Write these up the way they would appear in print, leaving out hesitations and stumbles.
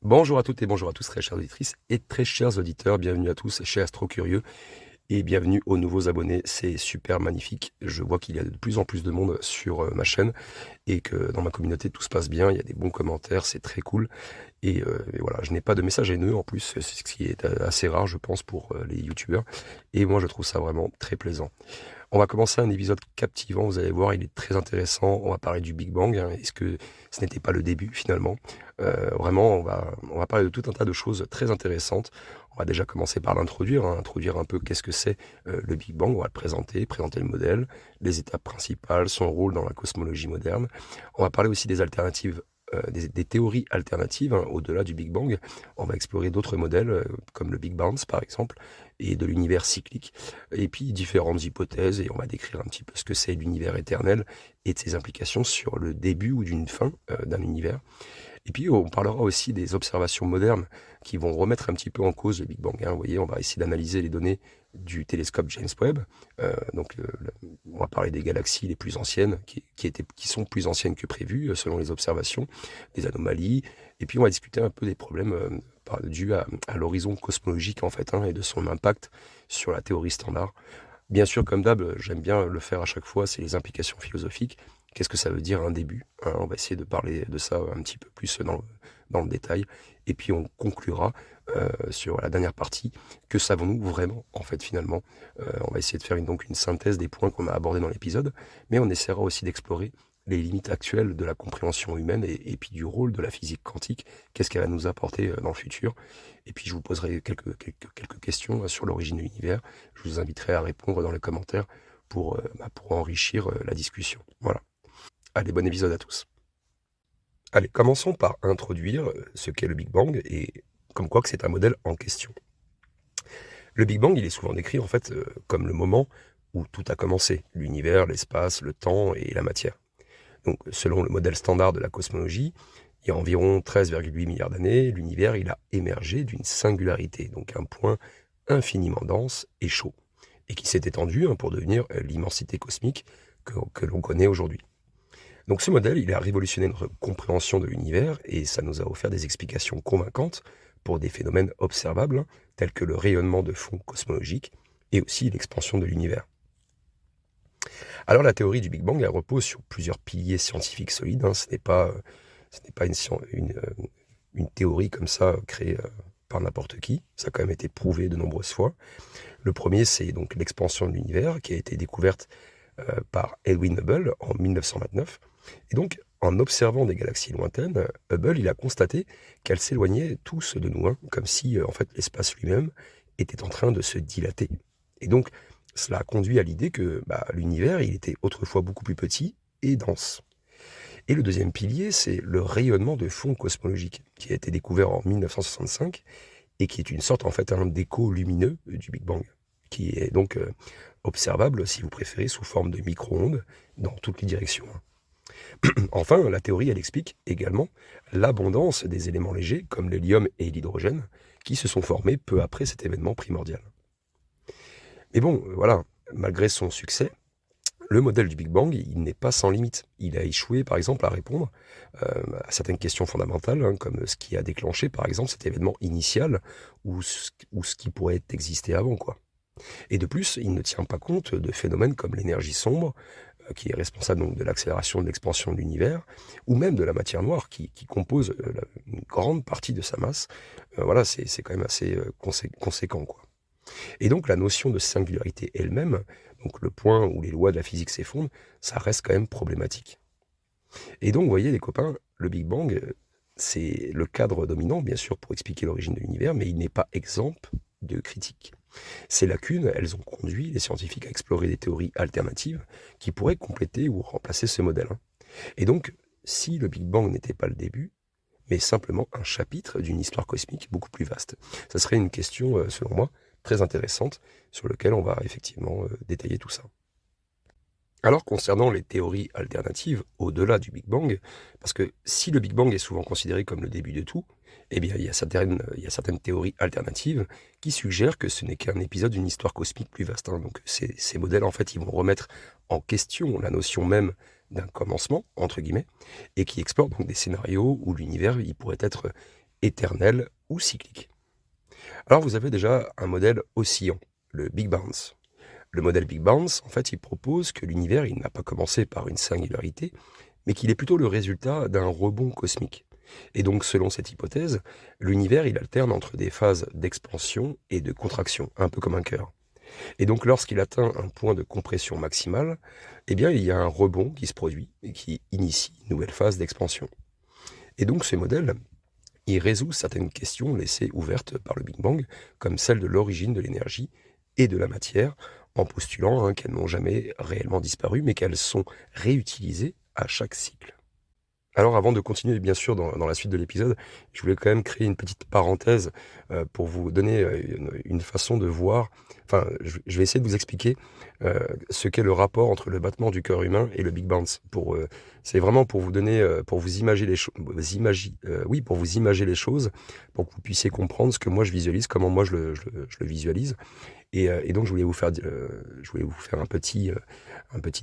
Bonjour à toutes et bonjour à tous, très chères auditrices et très chers auditeurs. Bienvenue à tous chez Astro Curieux et bienvenue aux nouveaux abonnés. C'est super magnifique. Je vois qu'il y a de plus en plus de monde sur ma chaîne et que dans ma communauté tout se passe bien. Il y a des bons commentaires, c'est très cool. Et voilà, je n'ai pas de message haineux en plus, c'est ce qui est assez rare, je pense, pour les youtubeurs. Et moi, je trouve ça vraiment très plaisant. On va commencer un épisode captivant, vous allez voir, il est très intéressant. On va parler du Big Bang, hein. Est-ce que ce n'était pas le début finalement? Vraiment, on va parler de tout un tas de choses très intéressantes. On va déjà commencer par l'introduire, hein, introduire un peu qu'est-ce que c'est le Big Bang. On va le présenter, présenter le modèle, les étapes principales, son rôle dans la cosmologie moderne. On va parler aussi des alternatives, des théories alternatives, hein, au-delà du Big Bang. On va explorer d'autres modèles, comme le Big Bounce par exemple, et de l'univers cyclique, et puis différentes hypothèses, et on va décrire un petit peu ce que c'est l'univers éternel et de ses implications sur le début ou d'une fin d'un univers. Et puis on parlera aussi des observations modernes qui vont remettre un petit peu en cause le Big Bang, hein. Vous voyez, on va essayer d'analyser les données du télescope James Webb. On va parler des galaxies les plus anciennes, qui sont plus anciennes que prévu, selon les observations, des anomalies. Et puis on va discuter un peu des problèmes dus à l'horizon cosmologique en fait, hein, et de son impact sur la théorie standard. Bien sûr, comme d'hab, j'aime bien le faire à chaque fois, c'est les implications philosophiques. Qu'est-ce que ça veut dire un début, hein? On va essayer de parler de ça un petit peu plus dans le détail. Et puis on conclura sur la dernière partie. Que savons-nous vraiment, en fait, finalement? On va essayer de faire donc une synthèse des points qu'on a abordés dans l'épisode, mais on essaiera aussi d'explorer les limites actuelles de la compréhension humaine et puis du rôle de la physique quantique. Qu'est-ce qu'elle va nous apporter dans le futur? Et puis je vous poserai quelques questions sur l'origine de l'univers. Je vous inviterai à répondre dans les commentaires pour enrichir la discussion. Voilà. Allez, bon épisode à tous. Allez, commençons par introduire ce qu'est le Big Bang et comme quoi que c'est un modèle en question. Le Big Bang, il est souvent décrit en fait comme le moment où tout a commencé, l'univers, l'espace, le temps et la matière. Donc, selon le modèle standard de la cosmologie, il y a environ 13,8 milliards d'années, l'univers il a émergé d'une singularité, donc un point infiniment dense et chaud, et qui s'est étendu pour devenir l'immensité cosmique que l'on connaît aujourd'hui. Donc ce modèle, il a révolutionné notre compréhension de l'univers, et ça nous a offert des explications convaincantes pour des phénomènes observables, tels que le rayonnement de fond cosmologique, et aussi l'expansion de l'univers. Alors la théorie du Big Bang, elle repose sur plusieurs piliers scientifiques solides, hein. Ce n'est pas une théorie comme ça créée par n'importe qui. Ça a quand même été prouvé de nombreuses fois. Le premier, c'est donc l'expansion de l'univers qui a été découverte par Edwin Hubble en 1929. Et donc, en observant des galaxies lointaines, Hubble il a constaté qu'elles s'éloignaient tous de nous, hein, comme si en fait l'espace lui-même était en train de se dilater. Et donc, cela a conduit à l'idée que l'univers il était autrefois beaucoup plus petit et dense. Et le deuxième pilier, c'est le rayonnement de fond cosmologique, qui a été découvert en 1965 et qui est une sorte en fait d'écho lumineux du Big Bang, qui est donc observable, si vous préférez, sous forme de micro-ondes dans toutes les directions. Enfin, la théorie, elle explique également l'abondance des éléments légers, comme l'hélium et l'hydrogène, qui se sont formés peu après cet événement primordial. Mais bon, voilà, malgré son succès, le modèle du Big Bang, il n'est pas sans limite. Il a échoué, par exemple, à répondre à certaines questions fondamentales, hein, comme ce qui a déclenché, par exemple, cet événement initial ou ce qui pourrait exister avant, quoi. Et de plus, il ne tient pas compte de phénomènes comme l'énergie sombre, qui est responsable donc de l'accélération de l'expansion de l'univers, ou même de la matière noire qui compose une grande partie de sa masse. Voilà, c'est quand même assez conséquent, quoi. Et donc la notion de singularité elle-même, donc le point où les lois de la physique s'effondrent, ça reste quand même problématique. Et donc, vous voyez les copains, le Big Bang, c'est le cadre dominant, bien sûr, pour expliquer l'origine de l'univers, mais il n'est pas exempt de critiques. Ces lacunes, elles ont conduit les scientifiques à explorer des théories alternatives qui pourraient compléter ou remplacer ce modèle, hein. Et donc, si le Big Bang n'était pas le début, mais simplement un chapitre d'une histoire cosmique beaucoup plus vaste, ça serait une question, selon moi, très intéressante, sur laquelle on va effectivement détailler tout ça. Alors, concernant les théories alternatives, au-delà du Big Bang, parce que si le Big Bang est souvent considéré comme le début de tout, eh bien, il y a certaines théories alternatives qui suggèrent que ce n'est qu'un épisode d'une histoire cosmique plus vaste, hein. Donc, ces modèles, en fait, ils vont remettre en question la notion même d'un commencement, entre guillemets, et qui explorent donc des scénarios où l'univers, il pourrait être éternel ou cyclique. Alors vous avez déjà un modèle oscillant, le Big Bounce. Le modèle Big Bounce, en fait, il propose que l'univers, il n'a pas commencé par une singularité, mais qu'il est plutôt le résultat d'un rebond cosmique. Et donc, selon cette hypothèse, l'univers, il alterne entre des phases d'expansion et de contraction, un peu comme un cœur. Et donc, lorsqu'il atteint un point de compression maximale, eh bien, il y a un rebond qui se produit et qui initie une nouvelle phase d'expansion. Et donc, ce modèle, il résout certaines questions laissées ouvertes par le Big Bang, comme celle de l'origine de l'énergie et de la matière, en postulant qu'elles n'ont jamais réellement disparu, mais qu'elles sont réutilisées à chaque cycle. Alors avant de continuer bien sûr dans la suite de l'épisode, je voulais quand même créer une petite parenthèse pour vous donner une façon de voir, enfin je vais essayer de vous expliquer ce qu'est le rapport entre le battement du cœur humain et le Big Bounce. C'est vraiment pour vous donner, pour vous imager les choses, oui, pour vous imager les choses, pour que vous puissiez comprendre ce que moi je visualise, comment moi je le visualise. Et donc je voulais vous faire un petit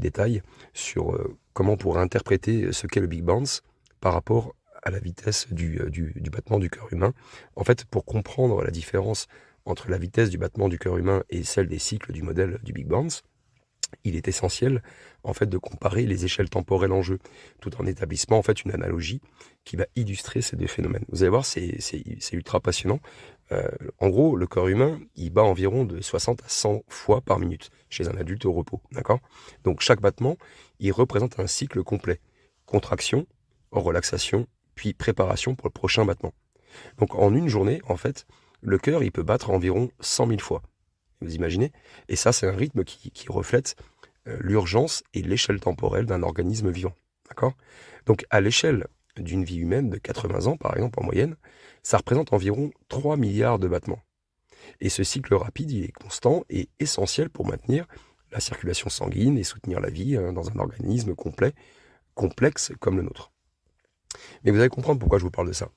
détail sur comment on pourrait interpréter ce qu'est le Big Bounce par rapport à la vitesse du battement du cœur humain. En fait, pour comprendre la différence entre la vitesse du battement du cœur humain et celle des cycles du modèle du Big Bounce, il est essentiel en fait de comparer les échelles temporelles en jeu, tout en établissant en fait une analogie qui va illustrer ces deux phénomènes. Vous allez voir, c'est ultra passionnant. En gros, le corps humain, il bat environ de 60 à 100 fois par minute chez un adulte au repos, d'accord? Donc chaque battement, il représente un cycle complet. Contraction, relaxation, puis préparation pour le prochain battement. Donc en une journée, en fait, le cœur, il peut battre environ 100 000 fois. Vous imaginez? Et ça, c'est un rythme qui reflète l'urgence et l'échelle temporelle d'un organisme vivant, d'accord? Donc à l'échelle d'une vie humaine de 80 ans, par exemple, en moyenne, ça représente environ 3 milliards de battements. Et ce cycle rapide, il est constant et essentiel pour maintenir la circulation sanguine et soutenir la vie dans un organisme complexe comme le nôtre. Mais vous allez comprendre pourquoi je vous parle de ça.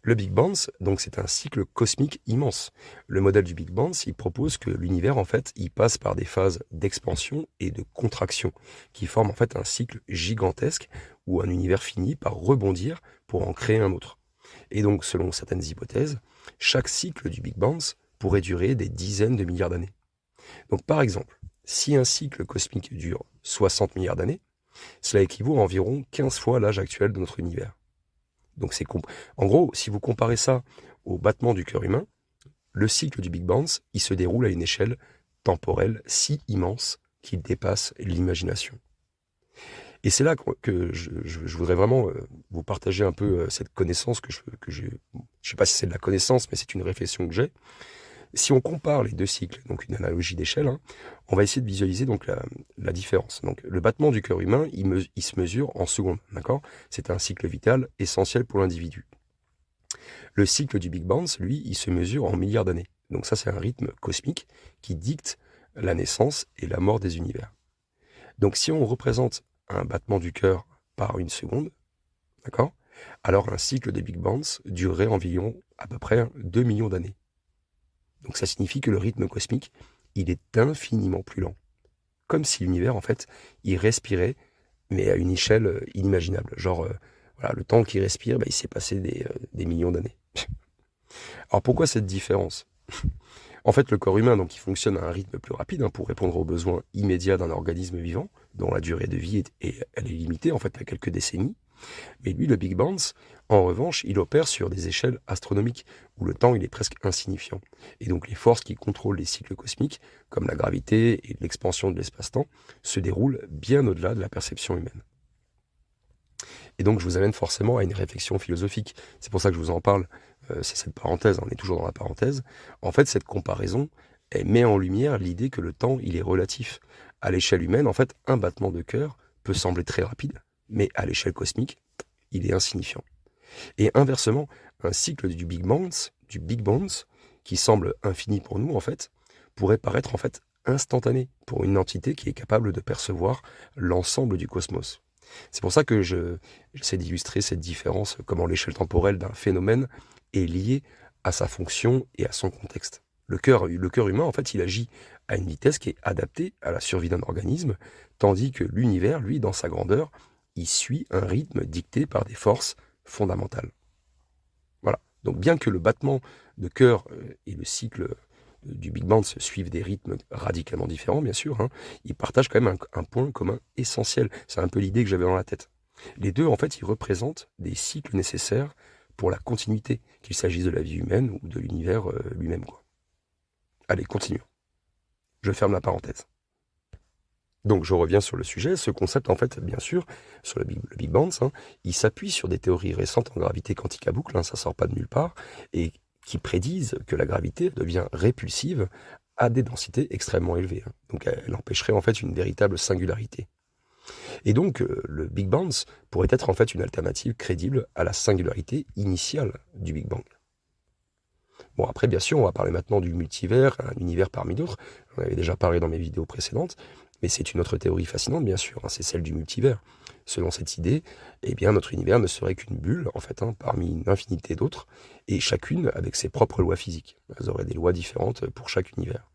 Le Big Bounce, donc c'est un cycle cosmique immense. Le modèle du Big Bounce, il propose que l'univers, en fait, il passe par des phases d'expansion et de contraction, qui forment en fait un cycle gigantesque où un univers finit par rebondir pour en créer un autre. Et donc, selon certaines hypothèses, chaque cycle du Big Bounce pourrait durer des dizaines de milliards d'années. Donc, par exemple, si un cycle cosmique dure 60 milliards d'années, cela équivaut à environ 15 fois l'âge actuel de notre univers. Donc en gros, si vous comparez ça au battement du cœur humain, le cycle du Big Bounce, il se déroule à une échelle temporelle si immense qu'il dépasse l'imagination. Et c'est là que je voudrais vraiment vous partager un peu cette connaissance que j'ai. Je sais pas si c'est de la connaissance, mais c'est une réflexion que j'ai. Si on compare les deux cycles, donc une analogie d'échelle, on va essayer de visualiser donc la différence. Donc le battement du cœur humain, il se mesure en secondes, d'accord? C'est un cycle vital essentiel pour l'individu. Le cycle du Big Bounce, lui, il se mesure en milliards d'années. Donc ça, c'est un rythme cosmique qui dicte la naissance et la mort des univers. Donc si on représente un battement du cœur par une seconde, d'accord? Alors un cycle de Big Bounce durerait environ à peu près 2 millions d'années. Donc ça signifie que le rythme cosmique, il est infiniment plus lent. Comme si l'univers, en fait, il respirait, mais à une échelle inimaginable. Genre, voilà, le temps qu'il respire, il s'est passé des millions d'années. Alors pourquoi cette différence? En fait, le corps humain, donc, il fonctionne à un rythme plus rapide pour répondre aux besoins immédiats d'un organisme vivant, dont la durée de vie elle est limitée, en fait, à quelques décennies. Mais lui, le Big Bounce, en revanche, il opère sur des échelles astronomiques, où le temps il est presque insignifiant. Et donc les forces qui contrôlent les cycles cosmiques, comme la gravité et l'expansion de l'espace-temps, se déroulent bien au-delà de la perception humaine. Et donc je vous amène forcément à une réflexion philosophique. C'est pour ça que je vous en parle, c'est cette parenthèse, on est toujours dans la parenthèse. En fait, cette comparaison, elle met en lumière l'idée que le temps, il est relatif. À l'échelle humaine, en fait, un battement de cœur peut sembler très rapide, mais à l'échelle cosmique, il est insignifiant. Et inversement, un cycle du Big Bounce, qui semble infini pour nous, en fait, pourrait paraître en fait instantané pour une entité qui est capable de percevoir l'ensemble du cosmos. C'est pour ça que j'essaie d'illustrer cette différence, comment l'échelle temporelle d'un phénomène est liée à sa fonction et à son contexte. Le cœur humain, en fait, il agit à une vitesse qui est adaptée à la survie d'un organisme, tandis que l'univers, lui, dans sa grandeur, il suit un rythme dicté par des forces fondamentales. Voilà. Donc bien que le battement de cœur et le cycle du Big Bang suivent des rythmes radicalement différents, bien sûr, hein, ils partagent quand même un point commun essentiel. C'est un peu l'idée que j'avais dans la tête. Les deux, en fait, ils représentent des cycles nécessaires pour la continuité, qu'il s'agisse de la vie humaine ou de l'univers lui-même, quoi. Allez, continuons. Je ferme la parenthèse. Donc je reviens sur le sujet. Ce concept, en fait, bien sûr, sur le Big Bang, hein, il s'appuie sur des théories récentes en gravité quantique à boucle, hein, ça sort pas de nulle part, et qui prédisent que la gravité devient répulsive à des densités extrêmement élevées, hein. Donc elle empêcherait en fait une véritable singularité. Et donc le Big Bang pourrait être en fait une alternative crédible à la singularité initiale du Big Bang. Bon, après, bien sûr, on va parler maintenant du multivers, un univers parmi d'autres. J'en avais déjà parlé dans mes vidéos précédentes, mais c'est une autre théorie fascinante, bien sûr, hein, c'est celle du multivers. Selon cette idée, eh bien, notre univers ne serait qu'une bulle, en fait, hein, parmi une infinité d'autres, et chacune avec ses propres lois physiques. Elles auraient des lois différentes pour chaque univers.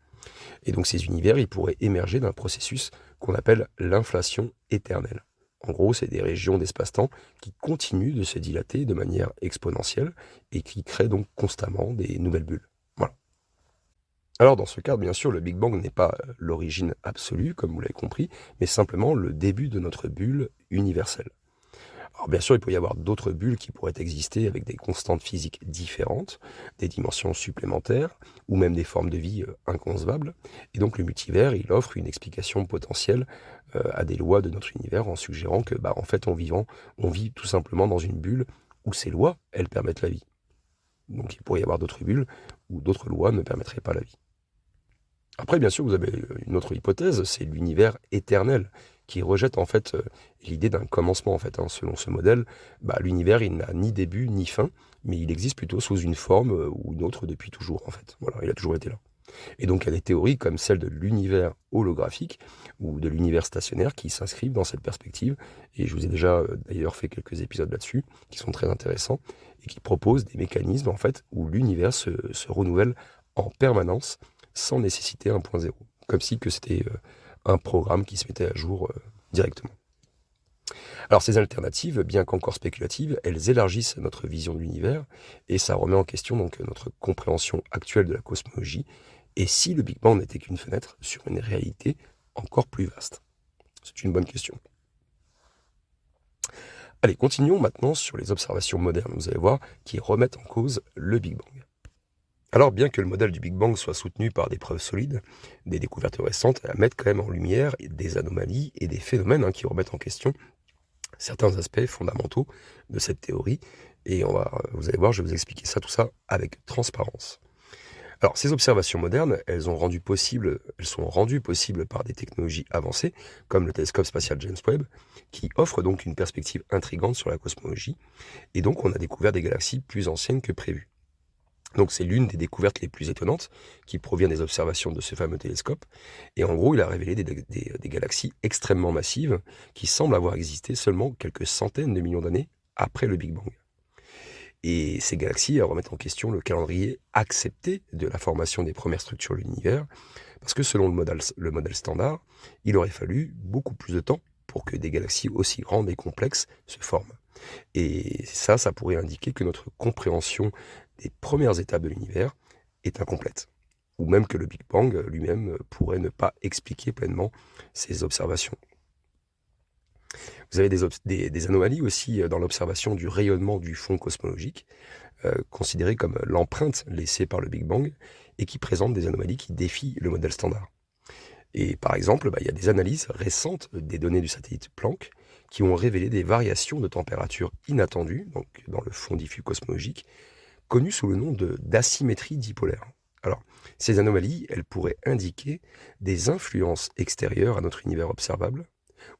Et donc, ces univers, ils pourraient émerger d'un processus qu'on appelle l'inflation éternelle. En gros, c'est des régions d'espace-temps qui continuent de se dilater de manière exponentielle et qui créent donc constamment des nouvelles bulles. Voilà. Alors dans ce cadre, bien sûr, le Big Bang n'est pas l'origine absolue, comme vous l'avez compris, mais simplement le début de notre bulle universelle. Alors bien sûr, il peut y avoir d'autres bulles qui pourraient exister avec des constantes physiques différentes, des dimensions supplémentaires, ou même des formes de vie inconcevables. Et donc le multivers, il offre une explication potentielle à des lois de notre univers en suggérant que, en fait, on vit tout simplement dans une bulle où ces lois, elles permettent la vie. Donc il pourrait y avoir d'autres bulles où d'autres lois ne permettraient pas la vie. Après, bien sûr, vous avez une autre hypothèse, c'est l'univers éternel, qui rejette en fait l'idée d'un commencement. En fait, hein. Selon ce modèle, l'univers il n'a ni début ni fin, mais il existe plutôt sous une forme ou une autre depuis toujours. En fait, voilà, il a toujours été là. Et donc il y a des théories comme celle de l'univers holographique ou de l'univers stationnaire qui s'inscrivent dans cette perspective. Et je vous ai déjà d'ailleurs fait quelques épisodes là-dessus qui sont très intéressants et qui proposent des mécanismes en fait où l'univers se renouvelle en permanence sans nécessiter un point zéro, comme si que c'était un programme qui se mettait à jour directement. Alors ces alternatives, bien qu'encore spéculatives, elles élargissent notre vision de l'univers et ça remet en question donc notre compréhension actuelle de la cosmologie et si le Big Bang n'était qu'une fenêtre sur une réalité encore plus vaste. C'est une bonne question. Allez, continuons maintenant sur les observations modernes, vous allez voir, qui remettent en cause le Big Bang. Alors, bien que le modèle du Big Bang soit soutenu par des preuves solides, des découvertes récentes mettent quand même en lumière des anomalies et des phénomènes qui remettent en question certains aspects fondamentaux de cette théorie. Et vous allez voir, je vais vous expliquer tout ça avec transparence. Alors, ces observations modernes, elles sont rendues possibles par des technologies avancées, comme le télescope spatial James Webb, qui offre donc une perspective intrigante sur la cosmologie. Et donc, on a découvert des galaxies plus anciennes que prévu. Donc c'est l'une des découvertes les plus étonnantes qui provient des observations de ce fameux télescope. Et en gros, il a révélé des galaxies extrêmement massives qui semblent avoir existé seulement quelques centaines de millions d'années après le Big Bang. Et ces galaxies remettent en question le calendrier accepté de la formation des premières structures de l'univers, parce que selon le modèle standard, il aurait fallu beaucoup plus de temps pour que des galaxies aussi grandes et complexes se forment. Et ça pourrait indiquer que notre compréhension des premières étapes de l'univers est incomplète, ou même que le Big Bang lui-même pourrait ne pas expliquer pleinement ces observations. Vous avez des anomalies aussi dans l'observation du rayonnement du fond cosmologique, considéré comme l'empreinte laissée par le Big Bang, et qui présentent des anomalies qui défient le modèle standard. Et par exemple, il y a des analyses récentes des données du satellite Planck qui ont révélé des variations de température inattendues donc dans le fond diffus cosmologique, connues sous le nom d'asymétrie dipolaire. Alors, ces anomalies, elles pourraient indiquer des influences extérieures à notre univers observable,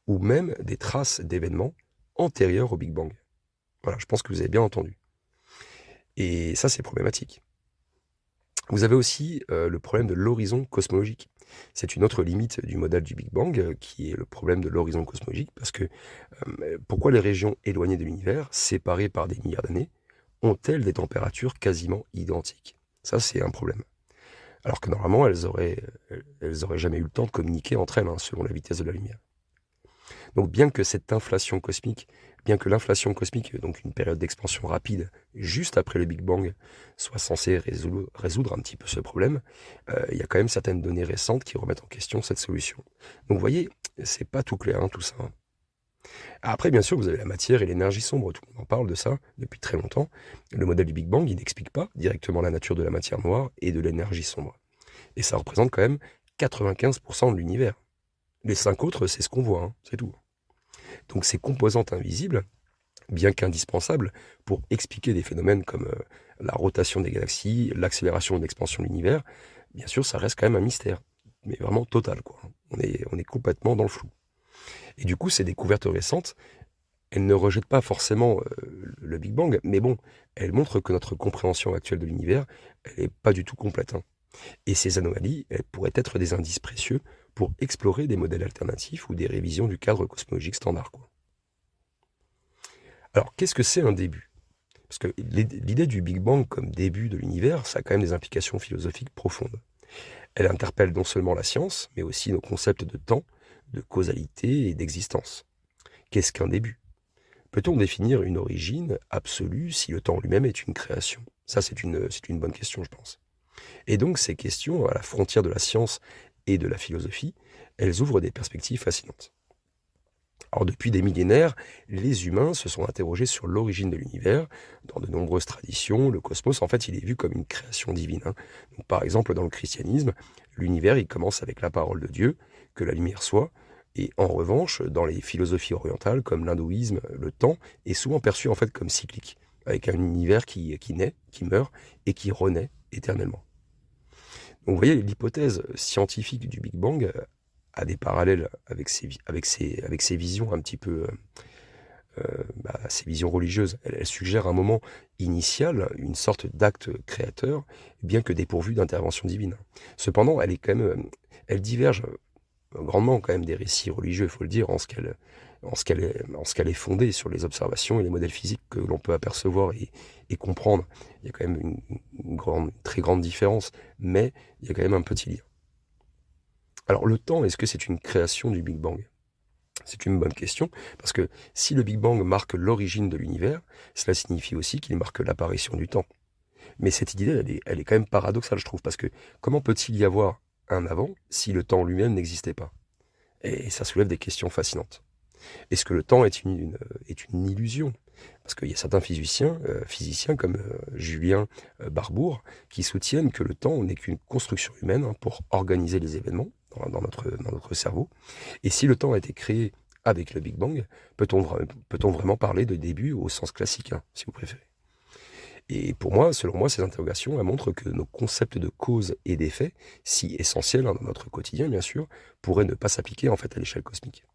ou même des traces d'événements antérieurs au Big Bang. Voilà, je pense que vous avez bien entendu. Et ça, c'est problématique. Vous avez aussi le problème de l'horizon cosmologique. C'est une autre limite du modèle du Big Bang, qui est le problème de l'horizon cosmologique, parce que pourquoi les régions éloignées de l'univers, séparées par des milliards d'années, ont-elles des températures quasiment identiques? Ça, c'est un problème. Alors que normalement, elles auraient jamais eu le temps de communiquer entre elles, selon la vitesse de la lumière. Donc bien que cette inflation cosmique Bien que l'inflation cosmique, donc une période d'expansion rapide juste après le Big Bang, soit censée résoudre un petit peu ce problème, il y a quand même certaines données récentes qui remettent en question cette solution. Donc vous voyez, c'est pas tout clair, hein, tout ça, hein. Après, bien sûr, vous avez la matière et l'énergie sombre, tout le monde en parle de ça depuis très longtemps. Le modèle du Big Bang, il n'explique pas directement la nature de la matière noire et de l'énergie sombre. Et ça représente quand même 95% de l'univers. Les 5 autres, c'est ce qu'on voit, hein, c'est tout. Donc ces composantes invisibles, bien qu'indispensables pour expliquer des phénomènes comme la rotation des galaxies, l'accélération et l'expansion de l'univers, bien sûr, ça reste quand même un mystère. Mais vraiment total, quoi. On est complètement dans le flou. Et du coup, ces découvertes récentes, elles ne rejettent pas forcément le Big Bang, mais bon, elles montrent que notre compréhension actuelle de l'univers, elle n'est pas du tout complète, hein. Et ces anomalies, elles pourraient être des indices précieux pour explorer des modèles alternatifs ou des révisions du cadre cosmologique standard, quoi. Alors, qu'est-ce que c'est un début? Parce que l'idée du Big Bang comme début de l'univers, ça a quand même des implications philosophiques profondes. Elle interpelle non seulement la science, mais aussi nos concepts de temps, de causalité et d'existence. Qu'est-ce qu'un début? Peut-on définir une origine absolue si le temps lui-même est une création? Ça, c'est une bonne question, je pense. Et donc, ces questions, à la frontière de la science et de la philosophie, elles ouvrent des perspectives fascinantes. Alors, depuis des millénaires, les humains se sont interrogés sur l'origine de l'univers. Dans de nombreuses traditions, le cosmos, en fait, il est vu comme une création divine, hein. Donc, par exemple, dans le christianisme, l'univers, il commence avec la parole de Dieu, que la lumière soit. Et en revanche, dans les philosophies orientales, comme l'hindouisme, le temps est souvent perçu en fait comme cyclique, avec un univers qui naît, qui meurt et qui renaît éternellement. Donc vous voyez, l'hypothèse scientifique du Big Bang a des parallèles avec ses visions un petit peu, ses visions religieuses. Elle suggère un moment initial, une sorte d'acte créateur, bien que dépourvu d'intervention divine. Cependant, elle diverge grandement quand même des récits religieux, il faut le dire, en ce qu'elle est fondée sur les observations et les modèles physiques que l'on peut apercevoir et comprendre. Il y a quand même une très grande différence, mais il y a quand même un petit lien. Alors le temps, est-ce que c'est une création du Big Bang? C'est une bonne question, parce que si le Big Bang marque l'origine de l'univers, cela signifie aussi qu'il marque l'apparition du temps. Mais cette idée, elle est quand même paradoxale, je trouve, parce que comment peut-il y avoir un avant si le temps lui-même n'existait pas? Et ça soulève des questions fascinantes. Est-ce que le temps est une illusion? Parce qu'il y a certains physiciens comme Julien Barbour, qui soutiennent que le temps n'est qu'une construction humaine, hein, pour organiser les événements dans notre cerveau. Et si le temps a été créé avec le Big Bang, peut-on vraiment parler de début au sens classique, hein, si vous préférez? Et selon moi, ces interrogations, elles montrent que nos concepts de cause et d'effet, si essentiels, hein, dans notre quotidien bien sûr, pourraient ne pas s'appliquer en fait à l'échelle cosmique.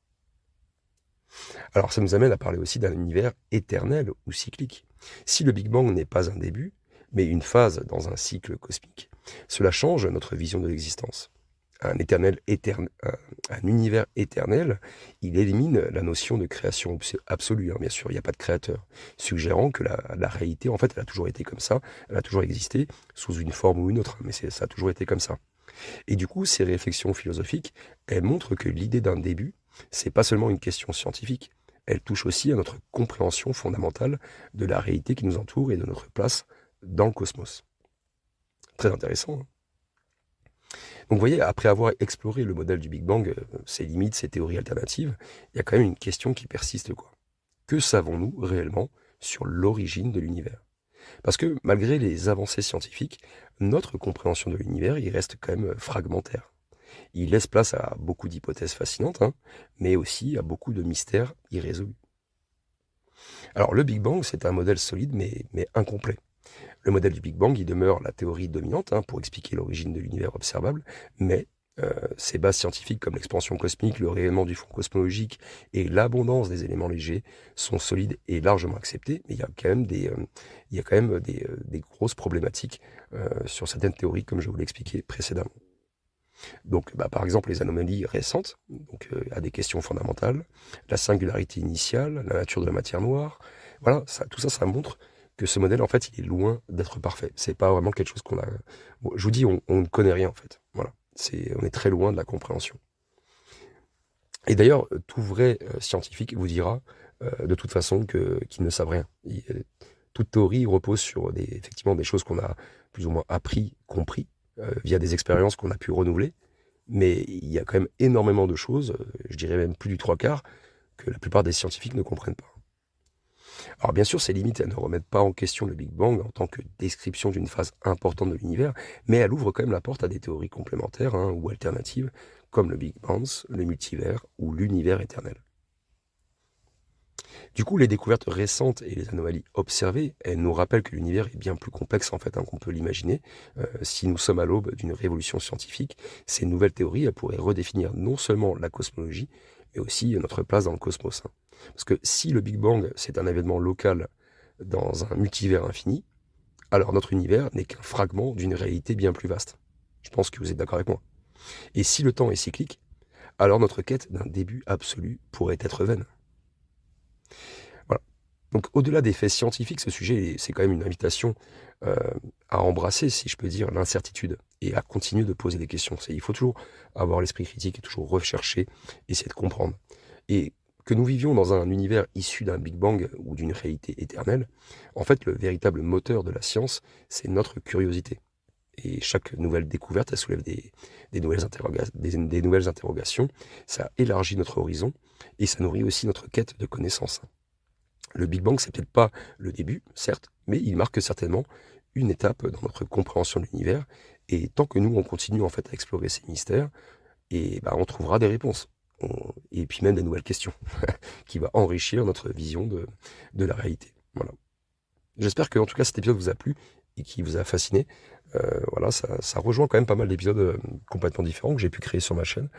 Alors ça nous amène à parler aussi d'un univers éternel ou cyclique. Si le Big Bang n'est pas un début, mais une phase dans un cycle cosmique, cela change notre vision de l'existence. Un univers éternel, il élimine la notion de création absolue, hein, bien sûr, il n'y a pas de créateur, suggérant que la réalité, en fait, elle a toujours été comme ça, elle a toujours existé, sous une forme ou une autre, mais ça a toujours été comme ça. Et du coup, ces réflexions philosophiques, elles montrent que l'idée d'un début, c'est pas seulement une question scientifique, elle touche aussi à notre compréhension fondamentale de la réalité qui nous entoure et de notre place dans le cosmos. Très intéressant, hein. Donc vous voyez, après avoir exploré le modèle du Big Bang, ses limites, ses théories alternatives, il y a quand même une question qui persiste, quoi. Que savons-nous réellement sur l'origine de l'univers? Parce que malgré les avancées scientifiques, notre compréhension de l'univers, il reste quand même fragmentaire. Il laisse place à beaucoup d'hypothèses fascinantes, hein, mais aussi à beaucoup de mystères irrésolus. Alors le Big Bang, c'est un modèle solide mais incomplet. Le modèle du Big Bang, il demeure la théorie dominante, hein, pour expliquer l'origine de l'univers observable, mais ces bases scientifiques comme l'expansion cosmique, le rayonnement du fond cosmologique et l'abondance des éléments légers sont solides et largement acceptés, mais il y a quand même des grosses problématiques sur certaines théories, comme je vous l'ai expliqué précédemment. Donc, par exemple, les anomalies récentes, donc à des questions fondamentales, la singularité initiale, la nature de la matière noire, voilà, tout ça, ça montre que ce modèle, en fait, il est loin d'être parfait. C'est pas vraiment quelque chose qu'on a. Bon, je vous dis, on ne connaît rien, en fait. Voilà, on est très loin de la compréhension. Et d'ailleurs, tout vrai scientifique vous dira de toute façon qu'ils ne savent rien. Toute théorie repose sur effectivement des choses qu'on a plus ou moins appris, compris, via des expériences qu'on a pu renouveler. Mais il y a quand même énormément de choses, je dirais même plus du 3/4, que la plupart des scientifiques ne comprennent pas. Alors bien sûr, ces limites, elles ne remettent pas en question le Big Bang en tant que description d'une phase importante de l'univers, mais elles ouvrent quand même la porte à des théories complémentaires ou alternatives, comme le Big Bounce, le multivers ou l'univers éternel. Du coup, les découvertes récentes et les anomalies observées, elles nous rappellent que l'univers est bien plus complexe en fait qu'on peut l'imaginer. Si nous sommes à l'aube d'une révolution scientifique, ces nouvelles théories elles pourraient redéfinir non seulement la cosmologie, mais aussi notre place dans le cosmos. Parce que si le Big Bang, c'est un événement local dans un multivers infini, alors notre univers n'est qu'un fragment d'une réalité bien plus vaste. Je pense que vous êtes d'accord avec moi. Et si le temps est cyclique, alors notre quête d'un début absolu pourrait être vaine. Voilà. Donc au-delà des faits scientifiques, ce sujet, c'est quand même une invitation à embrasser, si je peux dire, l'incertitude et à continuer de poser des questions. Il faut toujours avoir l'esprit critique et toujours rechercher, essayer de comprendre. Et que nous vivions dans un univers issu d'un Big Bang ou d'une réalité éternelle, en fait, le véritable moteur de la science, c'est notre curiosité. Et chaque nouvelle découverte, elle soulève des nouvelles interrogations, ça élargit notre horizon et ça nourrit aussi notre quête de connaissances. Le Big Bang, c'est peut-être pas le début, certes, mais il marque certainement une étape dans notre compréhension de l'univers. Et tant que nous, on continue en fait à explorer ces mystères, et on trouvera des réponses. Et puis même des nouvelles questions qui va enrichir notre vision de la réalité. Voilà. J'espère que en tout cas cet épisode vous a plu et qui vous a fasciné. Voilà, ça rejoint quand même pas mal d'épisodes complètement différents que j'ai pu créer sur ma chaîne.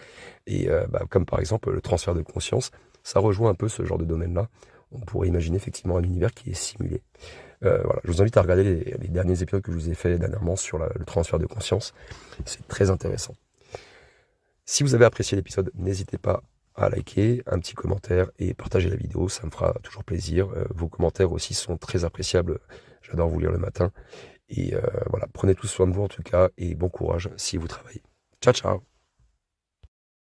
Et comme par exemple le transfert de conscience, ça rejoint un peu ce genre de domaine-là. On pourrait imaginer effectivement un univers qui est simulé. Voilà, je vous invite à regarder les derniers épisodes que je vous ai fait dernièrement sur le transfert de conscience. C'est très intéressant. Si vous avez apprécié l'épisode, n'hésitez pas à liker, un petit commentaire et partager la vidéo, ça me fera toujours plaisir. Vos commentaires aussi sont très appréciables, j'adore vous lire le matin. Et voilà, prenez tous soin de vous en tout cas et bon courage si vous travaillez. Ciao, ciao!